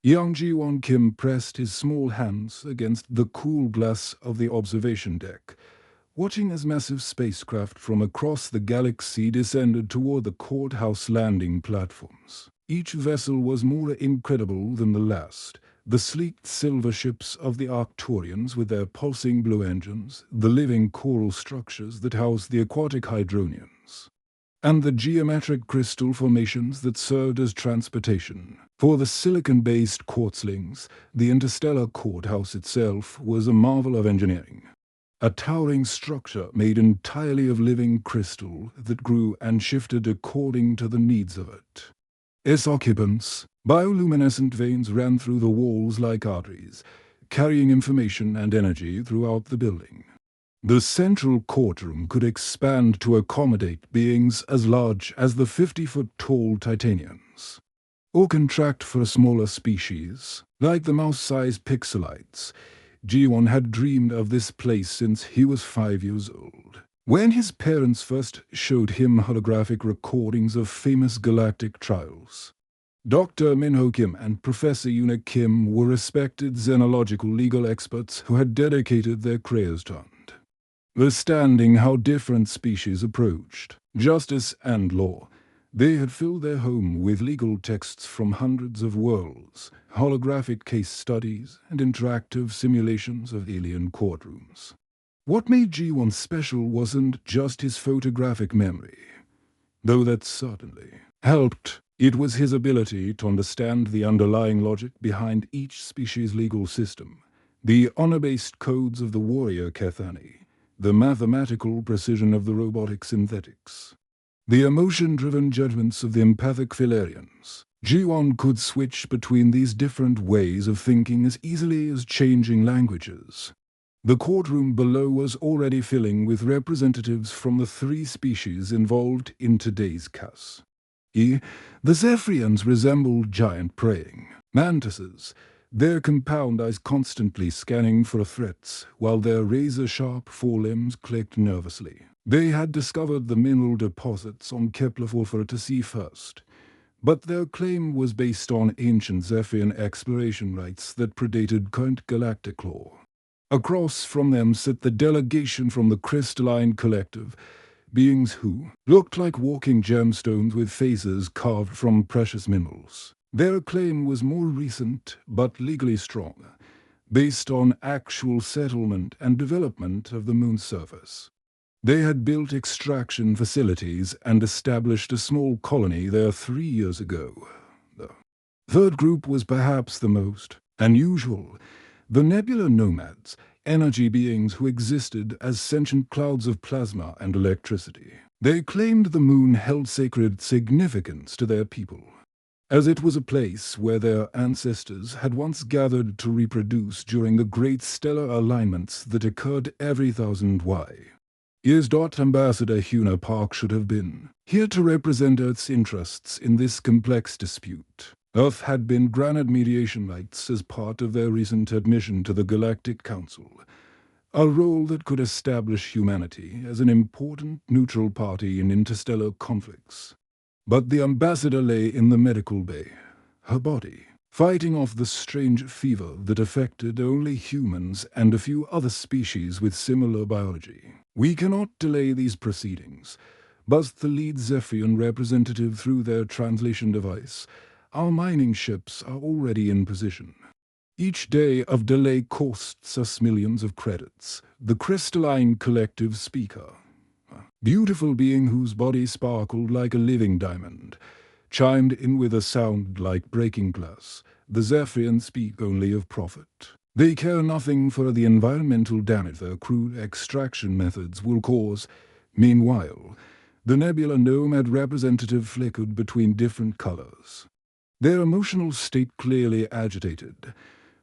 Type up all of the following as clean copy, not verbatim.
Young Ji-won Kim pressed his small hands against the cool glass of the observation deck, watching as massive spacecraft from across the galaxy descended toward the courthouse landing platforms. Each vessel was more incredible than the last. The sleek silver ships of the Arcturians with their pulsing blue engines, the living coral structures that housed the aquatic Hydronians, and the geometric crystal formations that served as transportation. For the silicon-based quartzlings, the interstellar courthouse itself was a marvel of engineering. A towering structure made entirely of living crystal that grew and shifted according to the needs of it. Its occupants, bioluminescent veins ran through the walls like arteries, carrying information and energy throughout the building. The central courtroom could expand to accommodate beings as large as the 50-foot-tall Titanians, or contract for a smaller species, like the mouse-sized pixelites. Ji-won had dreamed of this place since he was 5 years old. When his parents first showed him holographic recordings of famous galactic trials, Dr. Min-ho Kim and Professor Yoona Kim were respected xenological legal experts who had dedicated their careers to understanding how different species approached justice and law. They had filled their home with legal texts from hundreds of worlds, holographic case studies, and interactive simulations of alien courtrooms. What made Ji-won special wasn't just his photographic memory, though that certainly helped. It was his ability to understand the underlying logic behind each species' legal system, the honor-based codes of the warrior Kethani, the mathematical precision of the robotic synthetics, the emotion-driven judgments of the empathic Filarians. Ji-won could switch between these different ways of thinking as easily as changing languages. The courtroom below was already filling with representatives from the 3 species involved in today's case. The Zephyrians resembled giant praying mantises, their compound eyes constantly scanning for threats, while their razor-sharp forelimbs clicked nervously. They had discovered the mineral deposits on Kepler-442c first, but their claim was based on ancient Zephyrian exploration rights that predated current galactic law. Across from them sat the delegation from the Crystalline Collective, beings who looked like walking gemstones with faces carved from precious minerals. Their claim was more recent but legally strong, based on actual settlement and development of the moon's surface. They had built extraction facilities and established a small colony there 3 years ago. The third group was perhaps the most unusual. The Nebula Nomads, energy beings who existed as sentient clouds of plasma and electricity. They claimed the moon held sacred significance to their people, as it was a place where their ancestors had once gathered to reproduce during the great stellar alignments that occurred every 1000 years. Ambassador Hyuna Park should have been here to represent Earth's interests in this complex dispute. Earth had been granted mediation rights as part of their recent admission to the Galactic Council, a role that could establish humanity as an important neutral party in interstellar conflicts. But the ambassador lay in the medical bay, her body, fighting off the strange fever that affected only humans and a few other species with similar biology. "We cannot delay these proceedings," buzzed the lead Zephyrian representative through their translation device. "Our mining ships are already in position. Each day of delay costs us millions of credits." The Crystalline Collective speaker, a beautiful being whose body sparkled like a living diamond, chimed in with a sound like breaking glass. "The Zephyrians speak only of profit. They care nothing for the environmental damage their crude extraction methods will cause." Meanwhile, the Nebula Nomad representative flickered between different colors, their emotional state clearly agitated.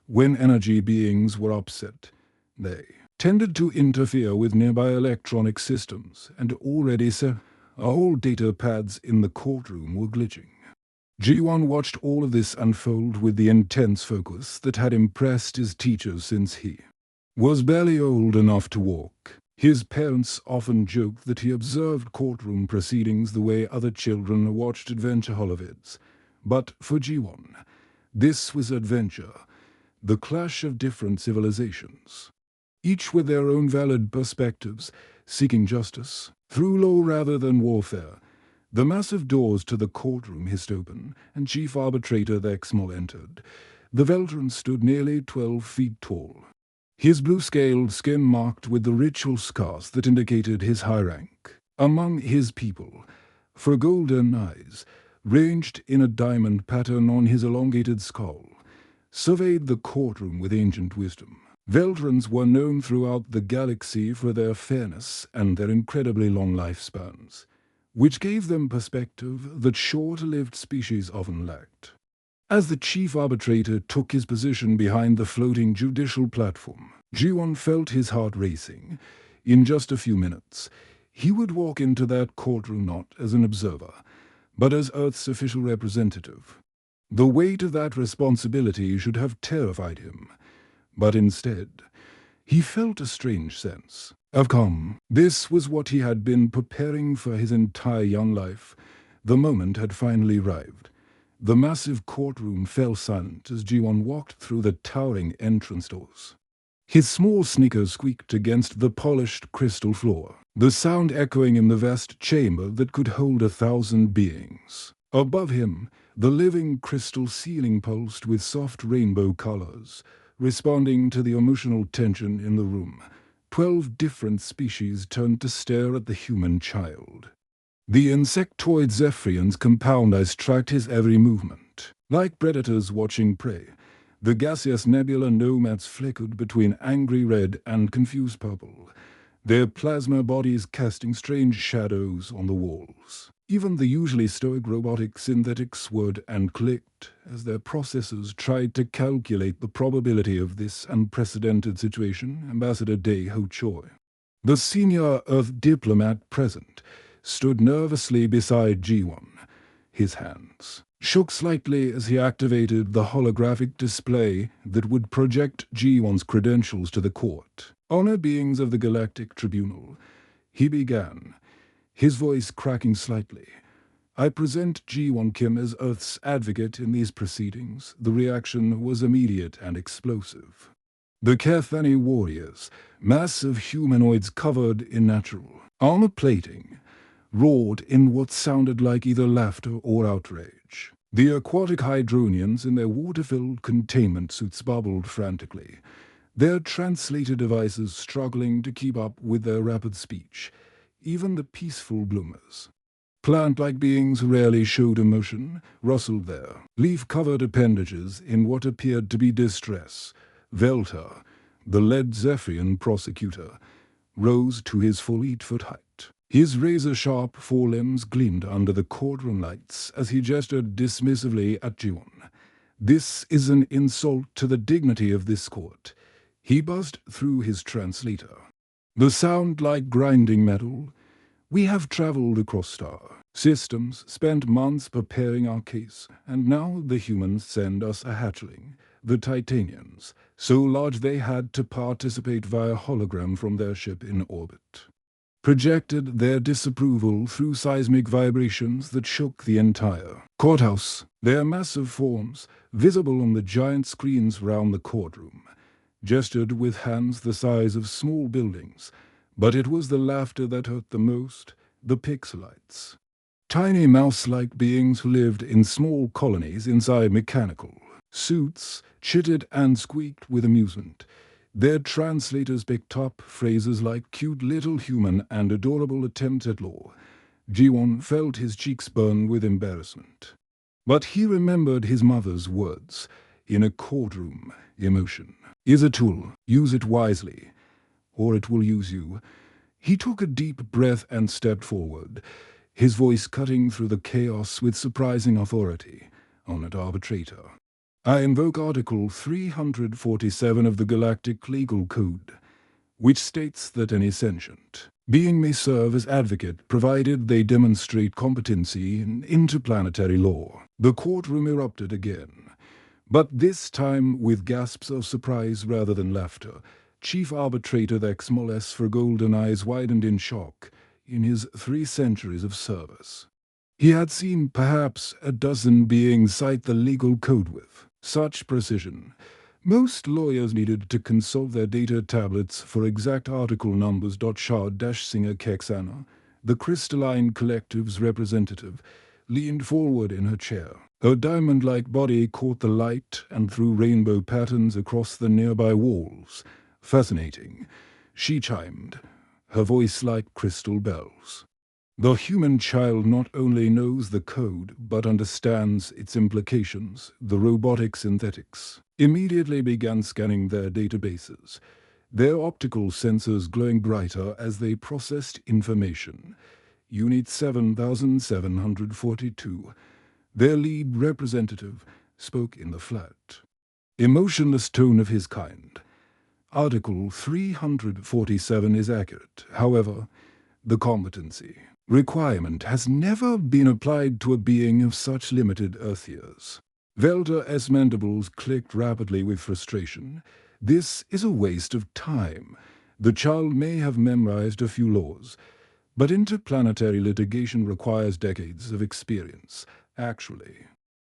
When energy beings were upset, they tended to interfere with nearby electronic systems, and already all data pads in the courtroom were glitching. Ji-won watched all of this unfold with the intense focus that had impressed his teachers since he was barely old enough to walk. His parents often joked that he observed courtroom proceedings the way other children watched adventure holovids. But for Ji-won, This was adventure, the clash of different civilizations, each with their own valid perspectives, seeking justice through law rather than warfare. The massive doors to the courtroom hissed open, and Chief Arbitrator Thexmol entered. The Veldran stood nearly 12 feet tall, his blue-scaled skin marked with the ritual scars that indicated his high rank. Among his people, for golden eyes, ranged in a diamond pattern on his elongated skull, surveyed the courtroom with ancient wisdom. Veldrans were known throughout the galaxy for their fairness and their incredibly long lifespans, which gave them perspective that short-lived species often lacked. As the chief arbitrator took his position behind the floating judicial platform, Jiwon felt his heart racing. In just a few minutes, he would walk into that courtroom not as an observer, but as Earth's official representative. The weight of that responsibility should have terrified him, but instead, he felt a strange sense of calm. This was what he had been preparing for his entire young life. The moment had finally arrived. The massive courtroom fell silent as Jiwon walked through the towering entrance doors. His small sneaker squeaked against the polished crystal floor, the sound echoing in the vast chamber that could hold 1,000 beings. Above him, the living crystal ceiling pulsed with soft rainbow colors, responding to the emotional tension in the room. 12 different species turned to stare at the human child. The insectoid Zephyrian's compound eyes tracked his every movement. Like predators watching prey, the gaseous nebula nomads flickered between angry red and confused purple, their plasma bodies casting strange shadows on the walls. Even the usually stoic robotic synthetics whirred and clicked as their processors tried to calculate the probability of this unprecedented situation. Ambassador Dae Ho Choi, the senior Earth diplomat present, stood nervously beside Jiwon. His hands shook slightly as he activated the holographic display that would project Jiwon's credentials to the court. Honor beings of the Galactic Tribunal, he began, his voice cracking slightly. I present Jiwon Kim as Earth's advocate in these proceedings. The reaction was immediate and explosive. The Kethani warriors, massive humanoids covered in natural armor plating, roared in what sounded like either laughter or outrage. The aquatic Hydronians in their water-filled containment suits bubbled frantically, their translator devices struggling to keep up with their rapid speech. Even the peaceful bloomers, plant-like beings rarely showed emotion, rustled their leaf-covered appendages in what appeared to be distress. Velta, the lead Zephyrian prosecutor, rose to his full 8-foot height. His razor-sharp forelimbs gleamed under the courtroom lights as he gestured dismissively at Jiwon. This is an insult to the dignity of this court. He buzzed through his translator, the sound like grinding metal. We have traveled across star systems, spent months preparing our case, and now the humans send us a hatchling, the Titanians, so large they had to participate via hologram from their ship in orbit. Projected their disapproval through seismic vibrations that shook the entire courthouse. Their massive forms, visible on the giant screens round the courtroom, gestured with hands the size of small buildings, but it was the laughter that hurt the most, the pixelites. Tiny mouse-like beings who lived in small colonies inside mechanical suits, chittered and squeaked with amusement. Their translators picked up phrases like cute little human and adorable attempt at law. Jiwon felt his cheeks burn with embarrassment. But he remembered his mother's words. In a courtroom, emotion is a tool. Use it wisely, or it will use you. He took a deep breath and stepped forward, his voice cutting through the chaos with surprising authority. Honored Arbitrator, I invoke Article 347 of the Galactic Legal Code, which states that any sentient being may serve as advocate provided they demonstrate competency in interplanetary law. The courtroom erupted again, but this time with gasps of surprise rather than laughter. Chief Arbitrator Thexmol S. for golden eyes widened in shock in his 3 centuries of service. He had seen perhaps a dozen beings cite the legal code with Such precision. Most lawyers needed to consult their data tablets for exact article numbers. Shah-Singer Keksana, the crystalline collective's representative, leaned forward in her chair. Her diamond-like body caught the light and threw rainbow patterns across the nearby walls. Fascinating, she chimed, her voice like crystal bells. The human child not only knows the code, but understands its implications. The robotic synthetics immediately began scanning their databases, their optical sensors glowing brighter as they processed information. Unit 7742. Their lead representative spoke in the flat, emotionless tone of his kind. Article 347 is accurate. However, the competency requirement has never been applied to a being of such limited Earth years. Velda mandibles clicked rapidly with frustration. This is a waste of time. The child may have memorized a few laws, but interplanetary litigation requires decades of experience, actually.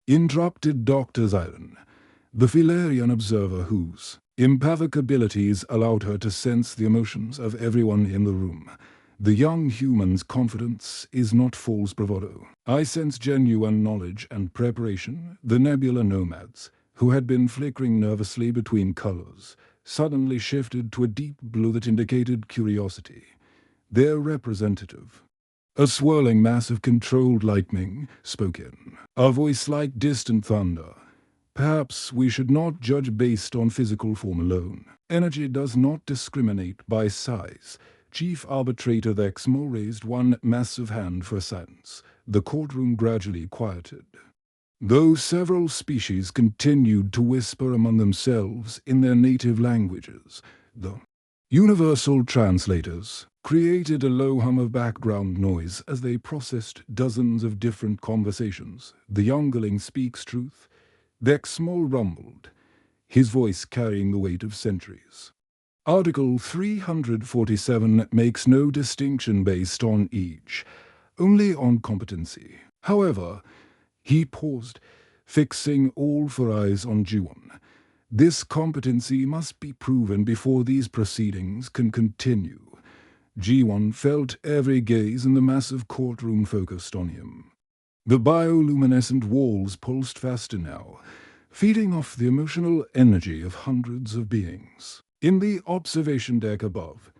Interrupted Dr. Zyron, the Filarian observer whose empathic abilities allowed her to sense the emotions of everyone in the room. The young human's confidence is not false bravado. I sense genuine knowledge and preparation. The Nebula nomads, who had been flickering nervously between colors, suddenly shifted to a deep blue that indicated curiosity. Their representative, a swirling mass of controlled lightning, spoke in, a voice like distant thunder. Perhaps we should not judge based on physical form alone. Energy does not discriminate by size. Chief Arbitrator Thexmo raised one massive hand for silence. The courtroom gradually quieted. Though several species continued to whisper among themselves in their native languages, the universal translators created a low hum of background noise as they processed dozens of different conversations. The youngling speaks truth. Thexmo rumbled, his voice carrying the weight of centuries. Article 347 makes no distinction based on age, only on competency. However, he paused, fixing all four eyes on Jiwon. This competency must be proven before these proceedings can continue. Jiwon felt every gaze in the massive courtroom focused on him. The bioluminescent walls pulsed faster now, feeding off the emotional energy of hundreds of beings. In the observation deck above,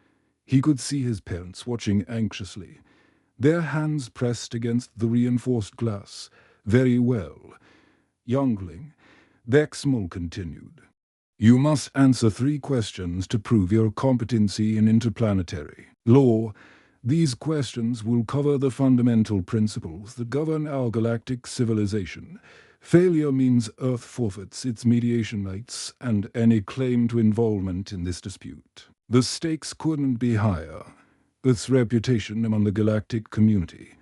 he could see his parents watching anxiously, their hands pressed against the reinforced glass. Very well. Youngling, Thexmo continued. You must answer 3 questions to prove your competency in interplanetary law. These questions will cover the fundamental principles that govern our galactic civilization. Failure means Earth forfeits its mediation rights and any claim to involvement in this dispute. The stakes couldn't be higher. Earth's reputation among the galactic community,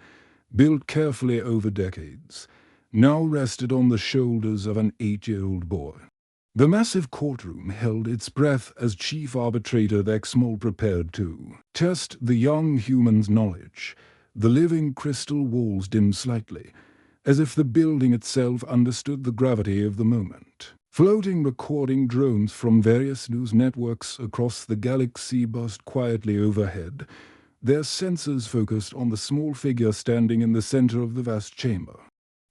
built carefully over decades, now rested on the shoulders of an 8-year-old boy. The massive courtroom held its breath as Chief Arbitrator Thexmo prepared to test the young human's knowledge. The living crystal walls dimmed slightly, as if the building itself understood the gravity of the moment. Floating recording drones from various news networks across the galaxy buzzed quietly overhead, their sensors focused on the small figure standing in the center of the vast chamber.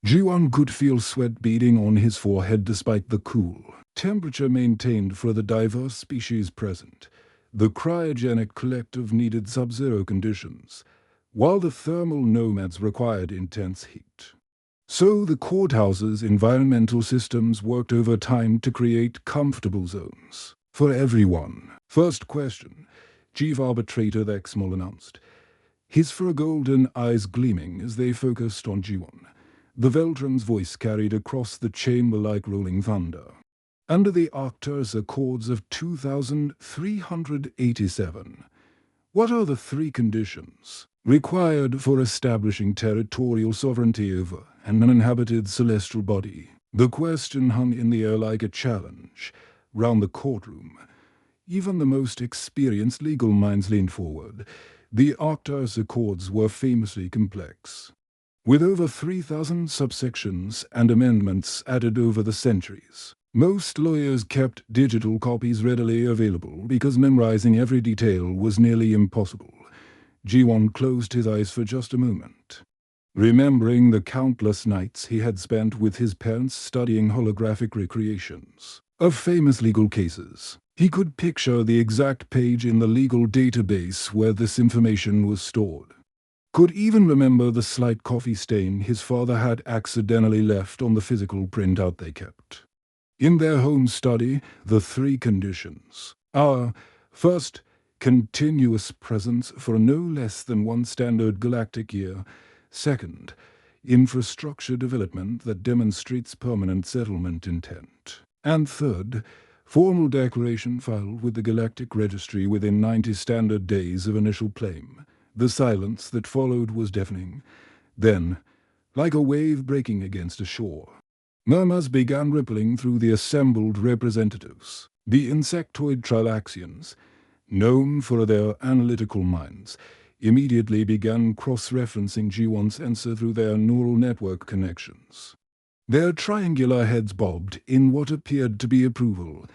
Jiwon could feel sweat beading on his forehead despite the cool temperature maintained for the diverse species present. The cryogenic collective needed sub-zero conditions, while the thermal nomads required intense heat. So the courthouse's environmental systems worked overtime to create comfortable zones for everyone. First question, Chief Arbitrator Thexmo announced, his fur-golden eyes gleaming as they focused on Jiwon. The Veldran's voice carried across the chamber like rolling thunder. Under the Arcturus Accords of 2387, what are the 3 conditions required for establishing territorial sovereignty over an uninhabited celestial body? The question hung in the air like a challenge. Round the courtroom, even the most experienced legal minds leaned forward. The Arcturus Accords were famously complex. with over 3,000 subsections and amendments added over the centuries. Most lawyers kept digital copies readily available because memorizing every detail was nearly impossible. Ji-won closed his eyes for just a moment, remembering the countless nights he had spent with his parents studying holographic recreations of famous legal cases. He could picture the exact page in the legal database where this information was stored. Could even remember the slight coffee stain his father had accidentally left on the physical printout they kept. In their home study, the three conditions are: first, continuous presence for no less than one standard galactic year; second, infrastructure development that demonstrates permanent settlement intent; and third, formal declaration filed with the Galactic Registry within 90 standard days of initial claim. The silence that followed was deafening. Then, like a wave breaking against a shore, murmurs began rippling through the assembled representatives. The insectoid Trilaxians, known for their analytical minds, immediately began cross-referencing Ji-won's answer through their neural network connections. Their triangular heads bobbed in what appeared to be approval.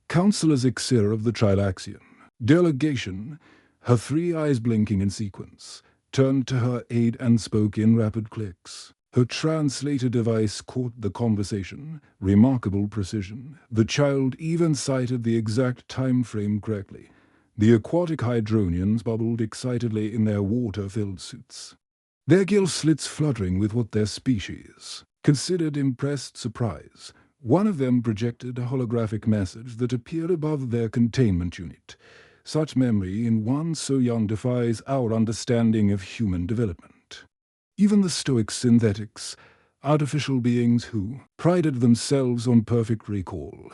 Counselor Zixir of the Trilaxian delegation, her three eyes blinking in sequence, turned to her aide and spoke in rapid clicks. Her translator device caught the conversation, remarkable precision. The child even cited the exact time frame correctly. The aquatic hydronians bubbled excitedly in their water-filled suits, their gill slits fluttering with what their species considered impressed surprise. One of them projected a holographic message that appeared above their containment unit. Such memory in one so young defies our understanding of human development. Even the stoic synthetics, artificial beings who prided themselves on perfect recall,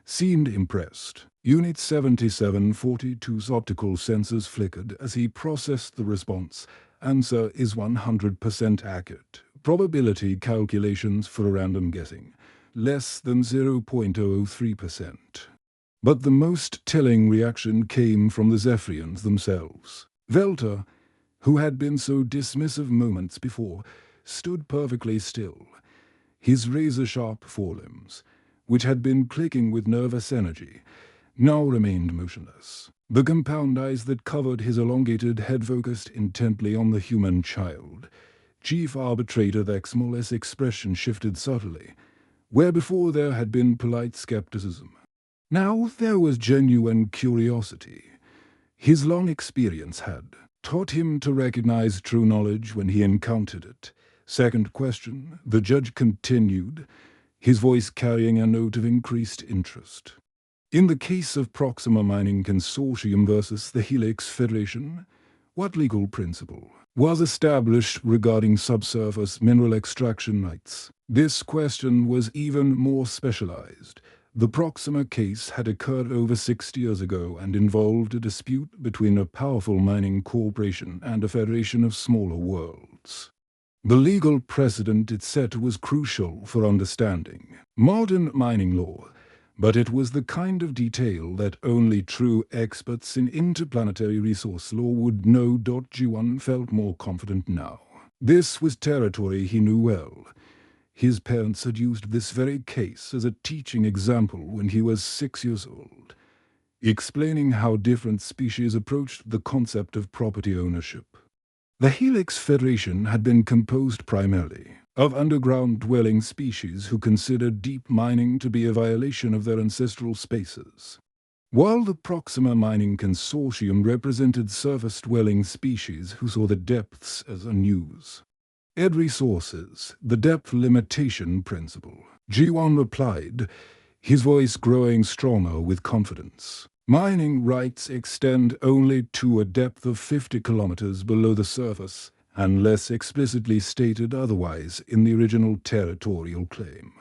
seemed impressed. Unit 7742's optical sensors flickered as he processed the response. Answer is 100% accurate. Probability calculations for a random guessing, less than 0.003%. But the most telling reaction came from the Zephyrians themselves. Velta, who had been so dismissive moments before, stood perfectly still. His razor-sharp forelimbs, which had been clicking with nervous energy, now remained motionless. The compound eyes that covered his elongated head focused intently on the human child. Chief Arbitrator Vexmol's expression shifted subtly. Where before there had been polite skepticism, now there was genuine curiosity. His long experience had taught him to recognize true knowledge when he encountered it. Second question, the judge continued, his voice carrying a note of increased interest. In the case of Proxima Mining Consortium versus the Helix Federation, what legal principle was established regarding subsurface mineral extraction rights? This question was even more specialized. The Proxima case had occurred over 60 years ago and involved a dispute between a powerful mining corporation and a federation of smaller worlds. The legal precedent it set was crucial for understanding modern mining law, but it was the kind of detail that only true experts in interplanetary resource law would know. Ji-won felt more confident now. This was territory he knew well. His parents had used this very case as a teaching example when he was 6 years old, explaining how different species approached the concept of property ownership. The Helix Federation had been composed primarily of underground-dwelling species who considered deep mining to be a violation of their ancestral spaces, while the Proxima Mining Consortium represented surface-dwelling species who saw the depths as a news. Ed Resources, the depth limitation principle. Ji-won replied, his voice growing stronger with confidence. Mining rights extend only to a depth of 50 kilometers below the surface, unless explicitly stated otherwise in the original territorial claim.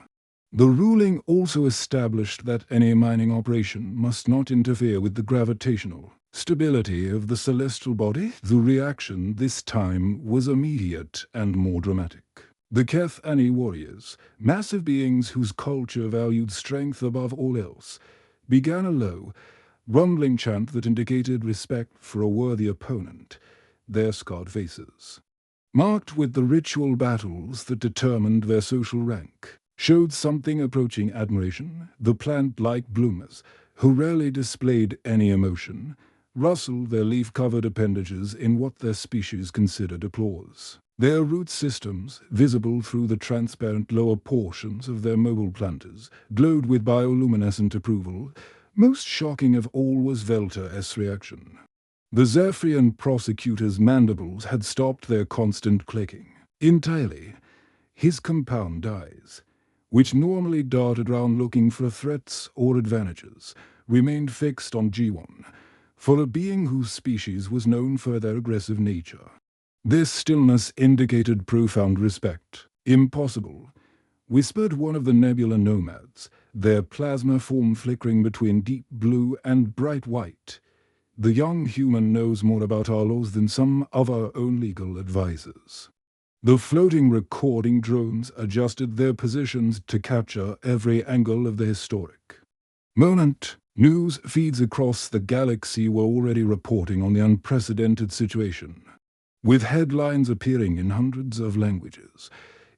The ruling also established that any mining operation must not interfere with the gravitational stability of the celestial body. The reaction this time was immediate and more dramatic. The Keth Ani warriors, massive beings whose culture valued strength above all else, began a low, rumbling chant that indicated respect for a worthy opponent, their scarred faces marked with the ritual battles that determined their social rank, showed something approaching admiration. The plant-like bloomers, who rarely displayed any emotion, rustled their leaf-covered appendages in what their species considered applause. Their root systems, visible through the transparent lower portions of their mobile planters, glowed with bioluminescent approval. Most shocking of all was Velta-S reaction. The Zephyrian prosecutor's mandibles had stopped their constant clicking. Entirely, his compound eyes, which normally darted round looking for threats or advantages, remained fixed on G1, for a being whose species was known for their aggressive nature. This stillness indicated profound respect. "Impossible," whispered one of the nebula nomads, their plasma form flickering between deep blue and bright white. "The young human knows more about our laws than some of our own legal advisors." The floating recording drones adjusted their positions to capture every angle of the historic moment. News feeds across the galaxy were already reporting on the unprecedented situation, with headlines appearing in hundreds of languages.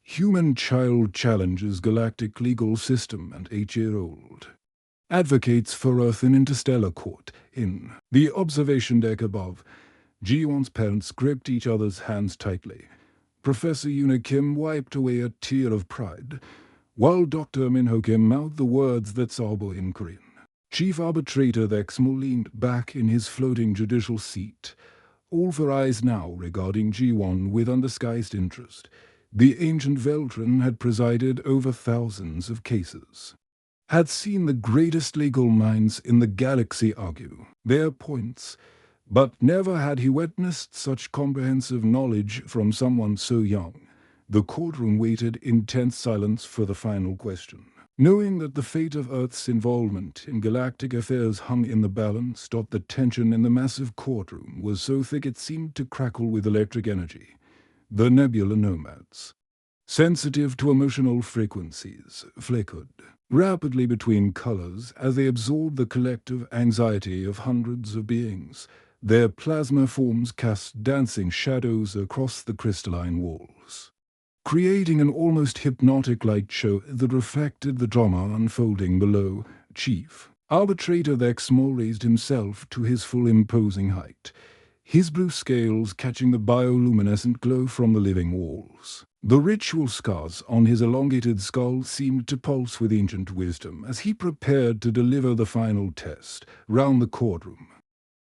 "Human child challenges galactic legal system and 8-year-old. Advocates for Earth in interstellar court." In the observation deck above, Ji-won's parents gripped each other's hands tightly. Professor Yuna Kim wiped away a tear of pride, while Dr. Min-ho Kim mouthed the words that Sabo in Korean. Chief Arbitrator Dexmo leaned back in his floating judicial seat, all for eyes now regarding Ji-won with undisguised interest. The ancient Veltran had presided over thousands of cases, had seen the greatest legal minds in the galaxy argue their points, but never had he witnessed such comprehensive knowledge from someone so young. The courtroom waited in tense silence for the final question. Knowing that the fate of Earth's involvement in galactic affairs hung in the balance, the tension in the massive courtroom was so thick it seemed to crackle with electric energy. The nebula nomads, sensitive to emotional frequencies, flickered rapidly between colors as they absorbed the collective anxiety of hundreds of beings. Their plasma forms cast dancing shadows across the crystalline walls, creating an almost hypnotic light show that reflected the drama unfolding below. Chief Arbitrator Dexmo raised himself to his full imposing height, his blue scales catching the bioluminescent glow from the living walls. The ritual scars on his elongated skull seemed to pulse with ancient wisdom as he prepared to deliver the final test. Round the courtroom,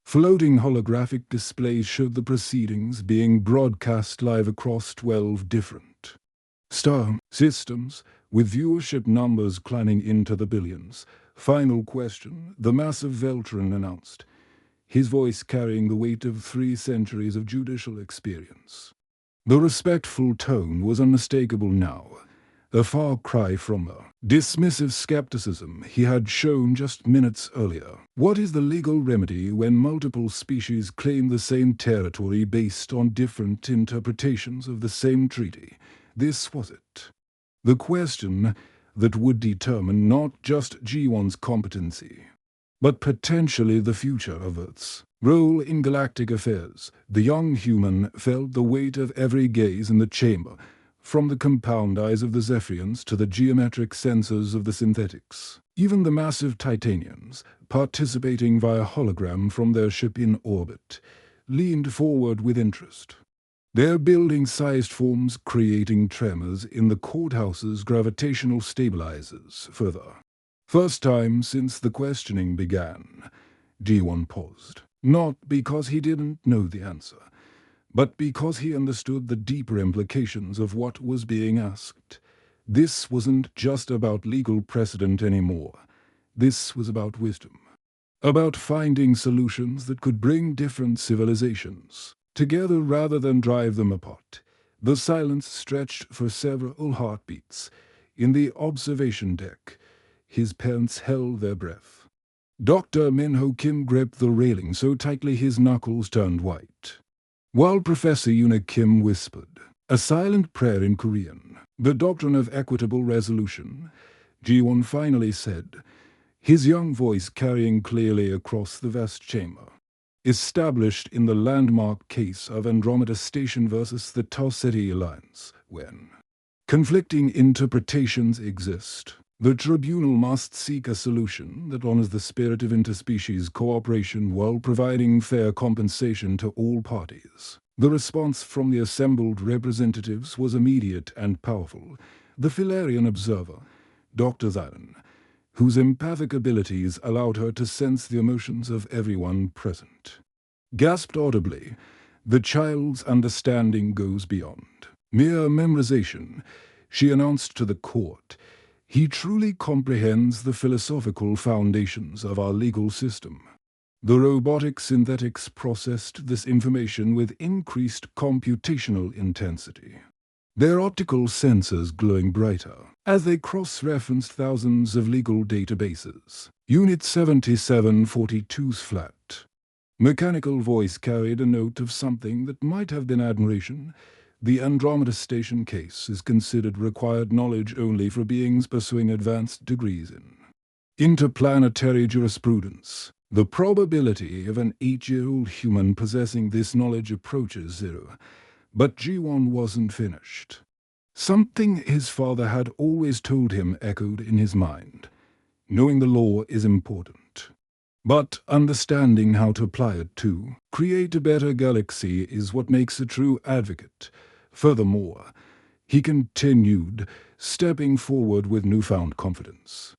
floating holographic displays showed the proceedings being broadcast live across 12 different star systems, with viewership numbers climbing into the billions. "Final question," the massive Veltran announced, his voice carrying the weight of 3 centuries of judicial experience. The respectful tone was unmistakable now, a far cry from the dismissive skepticism he had shown just minutes earlier. "What is the legal remedy when multiple species claim the same territory based on different interpretations of the same treaty?" This was it. The question that would determine not just G1's competency, but potentially the future of Earth's role in galactic affairs. The young human felt the weight of every gaze in the chamber, from the compound eyes of the Zephyrians to the geometric sensors of the synthetics. Even the massive Titanians, participating via hologram from their ship in orbit, leaned forward with interest, their building-sized forms creating tremors in the courthouse's gravitational stabilizers. Further, first time since the questioning began, G1 paused, not because he didn't know the answer, but because he understood the deeper implications of what was being asked. This wasn't just about legal precedent anymore. This was about wisdom, about finding solutions that could bring different civilizations together rather than drive them apart. The silence stretched for several heartbeats. In the observation deck, his parents held their breath. Dr. Min-ho Kim gripped the railing so tightly his knuckles turned white, while Professor Yuna Kim whispered a silent prayer in Korean. "The doctrine of equitable resolution," Ji-won finally said, his young voice carrying clearly across the vast chamber. established in the landmark case of Andromeda Station versus the Tau Ceti Alliance, when conflicting interpretations exist. The tribunal must seek a solution that honors the spirit of interspecies cooperation while providing fair compensation to all parties. The response from the assembled representatives was immediate and powerful. The Filarian observer, Dr. Xilen, whose empathic abilities allowed her to sense the emotions of everyone present, gasped audibly, "The child's understanding goes beyond mere memorization," she announced to the court. "He truly comprehends the philosophical foundations of our legal system." The robotic synthetics processed this information with increased computational intensity, their optical sensors glowing brighter as they cross-referenced thousands of legal databases. Unit 7742's flat mechanical voice carried a note of something that might have been admiration. "The Andromeda Station case is considered required knowledge only for beings pursuing advanced degrees in interplanetary jurisprudence. The probability of an 8-year-old human possessing this knowledge approaches 0. But G1 wasn't finished. Something his father had always told him echoed in his mind. Knowing the law is important, but understanding how to apply it to create a better galaxy is what makes a true advocate. Furthermore," he continued, stepping forward with newfound confidence,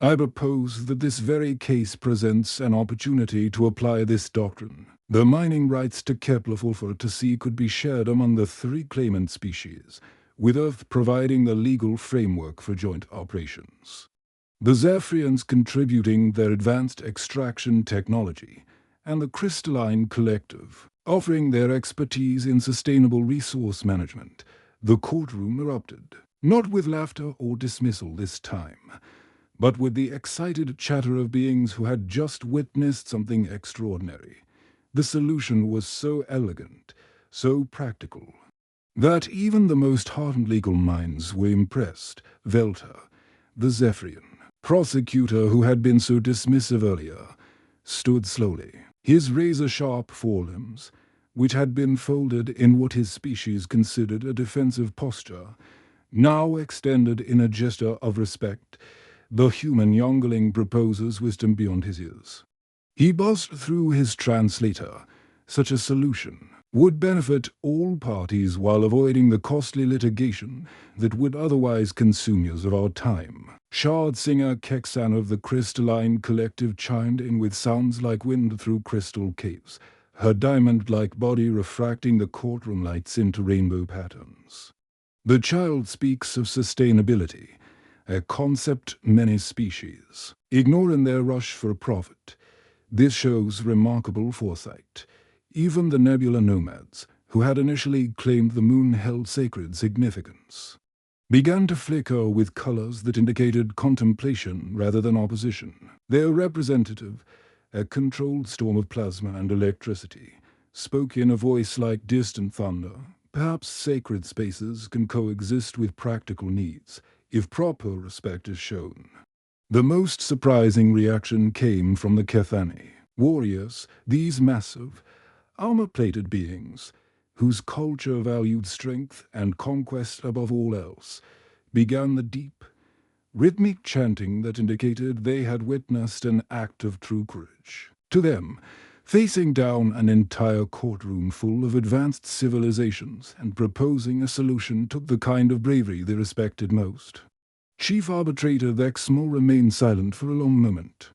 "I propose that this very case presents an opportunity to apply this doctrine. The mining rights to Kepler-442c could be shared among the 3 claimant species, with Earth providing the legal framework for joint operations. The Zephyrians contributing their advanced extraction technology, and the Crystalline Collective offering their expertise in sustainable resource management." The courtroom erupted, not with laughter or dismissal this time, but with the excited chatter of beings who had just witnessed something extraordinary. The solution was so elegant, so practical, that even the most hardened legal minds were impressed. Velta, the Zephyrian prosecutor who had been so dismissive earlier, stood slowly, his razor-sharp forelimbs, which had been folded in what his species considered a defensive posture, now extended in a gesture of respect. The human youngling proposes wisdom beyond his years. He buzzed through his translator. Such a solution would benefit all parties while avoiding the costly litigation that would otherwise consume years of our time. Shard singer Kexan of the Crystalline Collective chimed in with sounds like wind through crystal caves, her diamond-like body refracting the courtroom lights into rainbow patterns. "The child speaks of sustainability, a concept many species ignore in their rush for profit. This shows remarkable foresight. Even the Nebula Nomads, who had initially claimed the moon held sacred significance, began to flicker with colors that indicated contemplation rather than opposition. Their representative, a controlled storm of plasma and electricity, spoke in a voice like distant thunder. Perhaps sacred spaces can coexist with practical needs, if proper respect is shown." The most surprising reaction came from the Kethani warriors, these massive, armor-plated beings, whose culture valued strength and conquest above all else, began the deep, rhythmic chanting that indicated they had witnessed an act of true courage. To them, facing down an entire courtroom full of advanced civilizations and proposing a solution took the kind of bravery they respected most. Chief Arbitrator Vexmo remained silent for a long moment,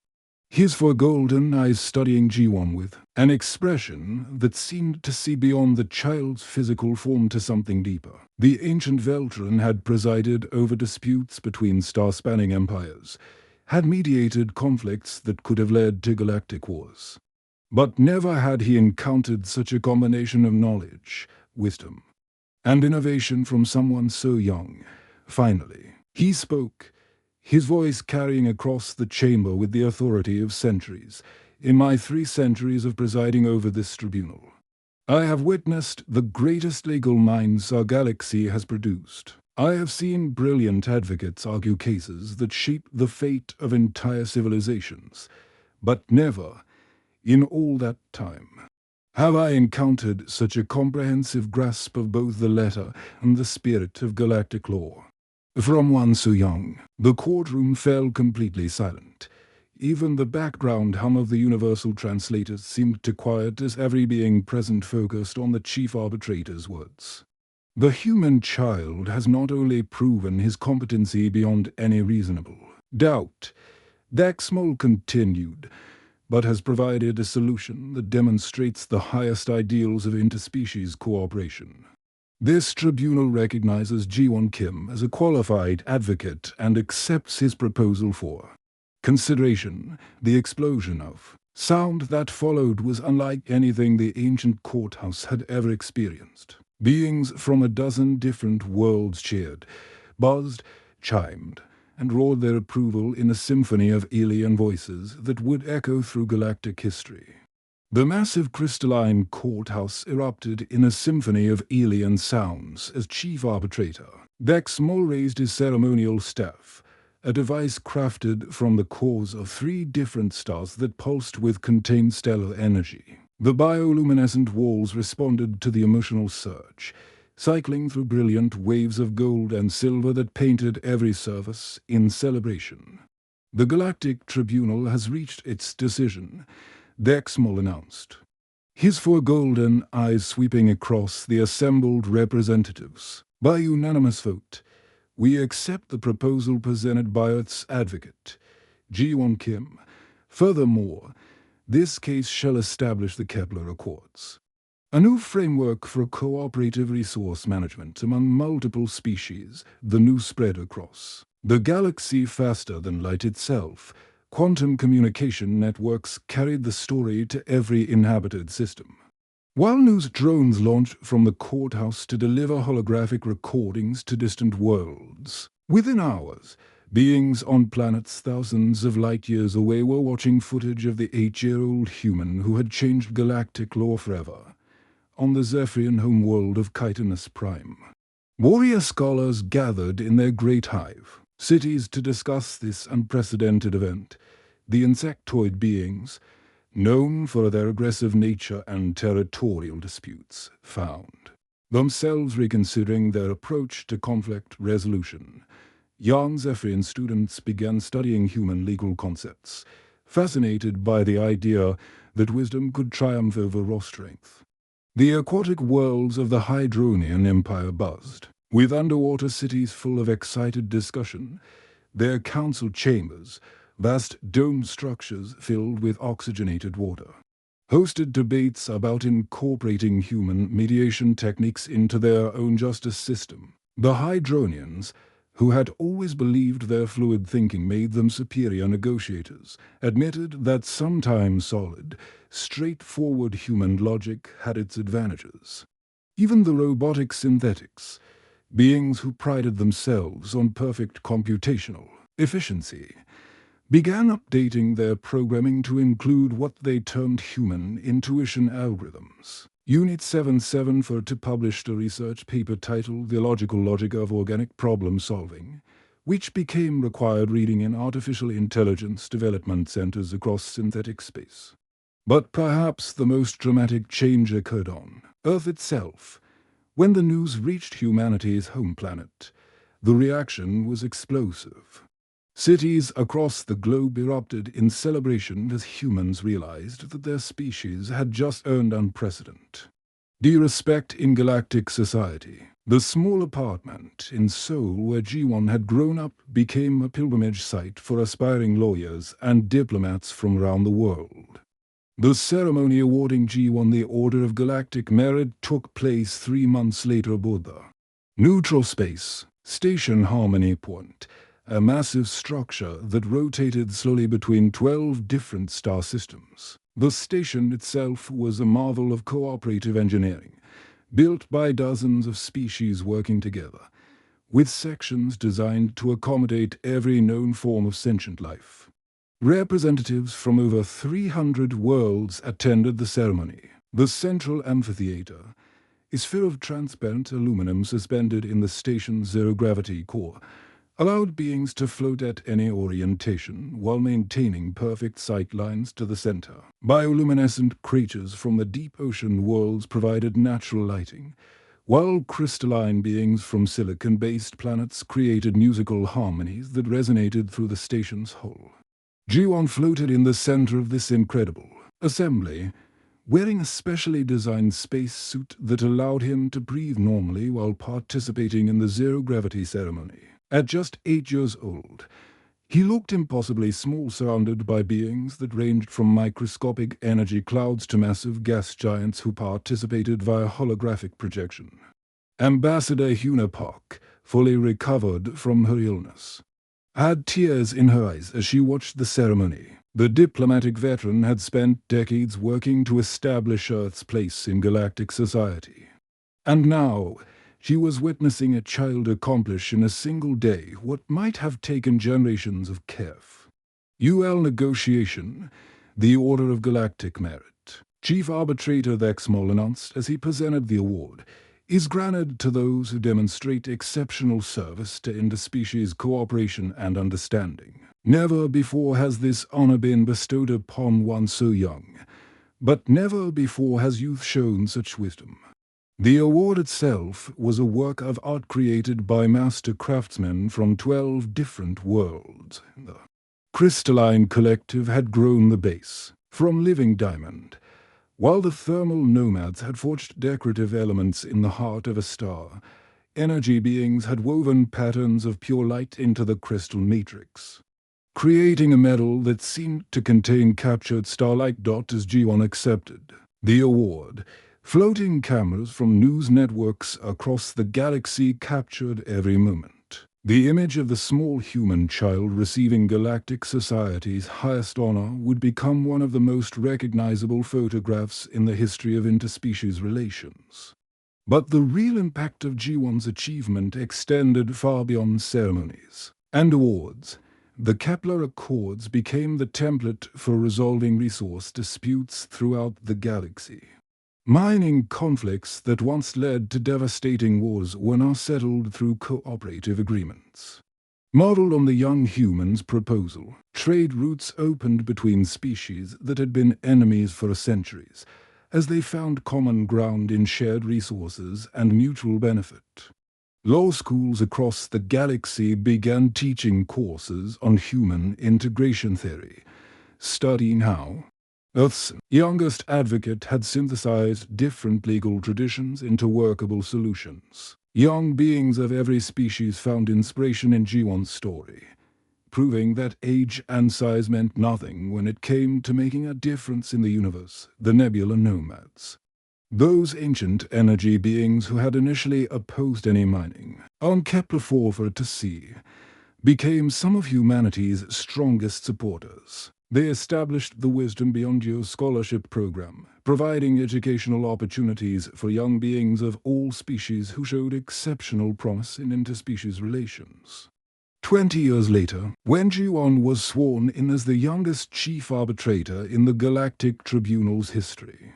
his four golden eyes studying G1 with an expression that seemed to see beyond the child's physical form to something deeper. The ancient Veltran had presided over disputes between star-spanning empires, had mediated conflicts that could have led to galactic wars. But never had he encountered such a combination of knowledge, wisdom, and innovation from someone so young. Finally, he spoke, his voice carrying across the chamber with the authority of centuries. "In my 3 centuries of presiding over this tribunal, I have witnessed the greatest legal minds our galaxy has produced. I have seen brilliant advocates argue cases that shape the fate of entire civilizations, but never, In all that time, have I encountered such a comprehensive grasp of both the letter and the spirit of galactic lore. From one so young, the courtroom fell completely silent. Even the background hum of the universal translator seemed to quiet as every being present focused on the chief arbitrator's words. The human child has not only proven his competency beyond any reasonable doubt, Daxmol continued, but has provided a solution that demonstrates the highest ideals of interspecies cooperation. This tribunal recognizes Ji-won Kim as a qualified advocate and accepts his proposal for consideration. The explosion of sound that followed was unlike anything the ancient courthouse had ever experienced. Beings from a dozen different worlds cheered, buzzed, chimed, and roared their approval in a symphony of alien voices that would echo through galactic history. The massive crystalline courthouse erupted in a symphony of alien sounds as chief arbitrator. Daxmol raised his ceremonial staff, a device crafted from the cores of 3 different stars that pulsed with contained stellar energy. The bioluminescent walls responded to the emotional surge, cycling through brilliant waves of gold and silver that painted every surface in celebration. The Galactic Tribunal has reached its decision, Daxmol announced, his 4 golden eyes sweeping across the assembled representatives. By unanimous vote, we accept the proposal presented by Earth's advocate, Ji-won Kim. Furthermore, this case shall establish the Kepler Accords, a new framework for cooperative resource management among multiple species. The news spread across the galaxy faster than light itself. Quantum communication networks carried the story to every inhabited system. While news drones launched from the courthouse to deliver holographic recordings to distant worlds, within hours, beings on planets thousands of light years away were watching footage of the 8-year-old human who had changed galactic lore forever, on the Zephyrian homeworld of Chitinus Prime. Warrior scholars gathered in their great hive cities to discuss this unprecedented event. The insectoid beings, known for their aggressive nature and territorial disputes, found themselves reconsidering their approach to conflict resolution. Young Zephyrian students began studying human legal concepts, fascinated by the idea that wisdom could triumph over raw strength. The aquatic worlds of the Hydronian Empire buzzed, with underwater cities full of excited discussion, their council chambers, vast domed structures filled with oxygenated water, hosted debates about incorporating human mediation techniques into their own justice system. The Hydronians, who had always believed their fluid thinking made them superior negotiators, admitted that sometimes solid, straightforward human logic had its advantages. Even the robotic synthetics, beings who prided themselves on perfect computational efficiency, began updating their programming to include what they termed human intuition algorithms. Unit 774 published a research paper titled The Logical Logic of Organic Problem Solving, which became required reading in artificial intelligence development centers across synthetic space. But perhaps the most dramatic change occurred on Earth itself. When the news reached humanity's home planet, the reaction was explosive. Cities across the globe erupted in celebration as humans realized that their species had just earned unprecedented respect in galactic society. The small apartment in Seoul where Ji-won had grown up became a pilgrimage site for aspiring lawyers and diplomats from around the world. The ceremony awarding Ji-won the Order of Galactic Merit took place 3 months later aboard the Neutral Space Station Harmony Point, a massive structure that rotated slowly between 12 different star systems. The station itself was a marvel of cooperative engineering, built by dozens of species working together, with sections designed to accommodate every known form of sentient life. Representatives from over 300 worlds attended the ceremony. The central amphitheater is full of transparent aluminum suspended in the station's zero-gravity core, allowed beings to float at any orientation while maintaining perfect sight lines to the center. Bioluminescent creatures from the deep ocean worlds provided natural lighting, while crystalline beings from silicon-based planets created musical harmonies that resonated through the station's hull. G1 floated in the center of this incredible assembly, wearing a specially designed space suit that allowed him to breathe normally while participating in the zero-gravity ceremony. At just 8 years old, he looked impossibly small, surrounded by beings that ranged from microscopic energy clouds to massive gas giants who participated via holographic projection. Ambassador Huna Park, fully recovered from her illness, had tears in her eyes as she watched the ceremony. The diplomatic veteran had spent decades working to establish Earth's place in galactic society. And now, she was witnessing a child accomplish in a single day what might have taken generations of KEF. UL Negotiation, the Order of Galactic Merit. Chief Arbitrator Thexmal announced as he presented the award, is granted to those who demonstrate exceptional service to interspecies cooperation and understanding. Never before has this honor been bestowed upon one so young, but never before has youth shown such wisdom. The award itself was a work of art created by master craftsmen from 12 different worlds. The crystalline collective had grown the base from living diamond, while the thermal nomads had forged decorative elements in the heart of a star. Energy beings had woven patterns of pure light into the crystal matrix, creating a medal that seemed to contain captured starlight dot as G1 accepted the award. Floating cameras from news networks across the galaxy captured every moment. The image of the small human child receiving Galactic Society's highest honor would become one of the most recognizable photographs in the history of interspecies relations. But the real impact of G1's achievement extended far beyond ceremonies and awards. The Kepler Accords became the template for resolving resource disputes throughout the galaxy. Mining conflicts that once led to devastating wars were now settled through cooperative agreements. Modeled on the young human's proposal, trade routes opened between species that had been enemies for centuries, as they found common ground in shared resources and mutual benefit. Law schools across the galaxy began teaching courses on human integration theory, studying how Earth's youngest advocate had synthesized different legal traditions into workable solutions. Young beings of every species found inspiration in G1's story, proving that age and size meant nothing when it came to making a difference in the universe. The Nebula Nomads, those ancient energy beings who had initially opposed any mining on Kepler-4 for to see, became some of humanity's strongest supporters. They established the Wisdom Beyond Your Scholarship program, providing educational opportunities for young beings of all species who showed exceptional promise in interspecies relations. 20 years later, when G1 was sworn in as the youngest chief arbitrator in the Galactic Tribunal's history,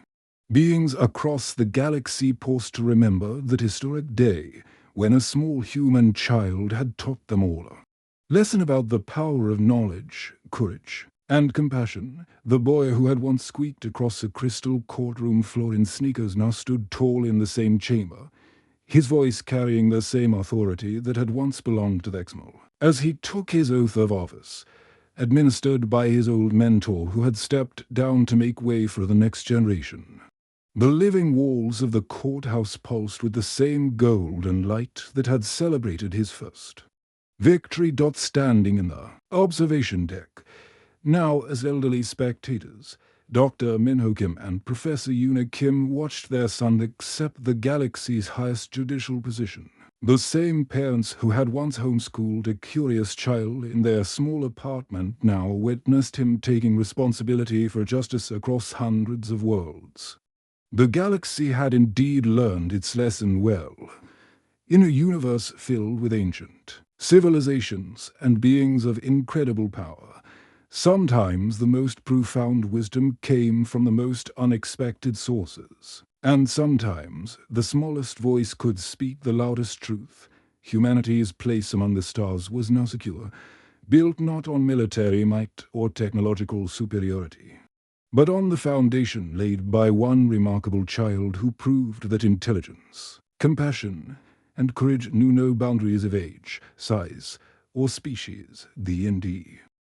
beings across the galaxy paused to remember that historic day when a small human child had taught them all a lesson about the power of knowledge, courage, and compassion. The boy who had once squeaked across a crystal courtroom floor in sneakers now stood tall in the same chamber, his voice carrying the same authority that had once belonged to Thexmal. As he took his oath of office, administered by his old mentor who had stepped down to make way for the next generation, the living walls of the courthouse pulsed with the same gold and light that had celebrated his first victory. Standing in the observation deck, now as elderly spectators, Dr. Minho Kim and Professor Yuna Kim watched their son accept the galaxy's highest judicial position. The same parents who had once homeschooled a curious child in their small apartment now witnessed him taking responsibility for justice across hundreds of worlds. The galaxy had indeed learned its lesson well. In a universe filled with ancient civilizations and beings of incredible power, sometimes the most profound wisdom came from the most unexpected sources, and sometimes the smallest voice could speak the loudest truth. Humanity's place among the stars was now secure, built not on military might or technological superiority, but on the foundation laid by one remarkable child who proved that intelligence, compassion, and courage knew no boundaries of age, size, or species, D&D.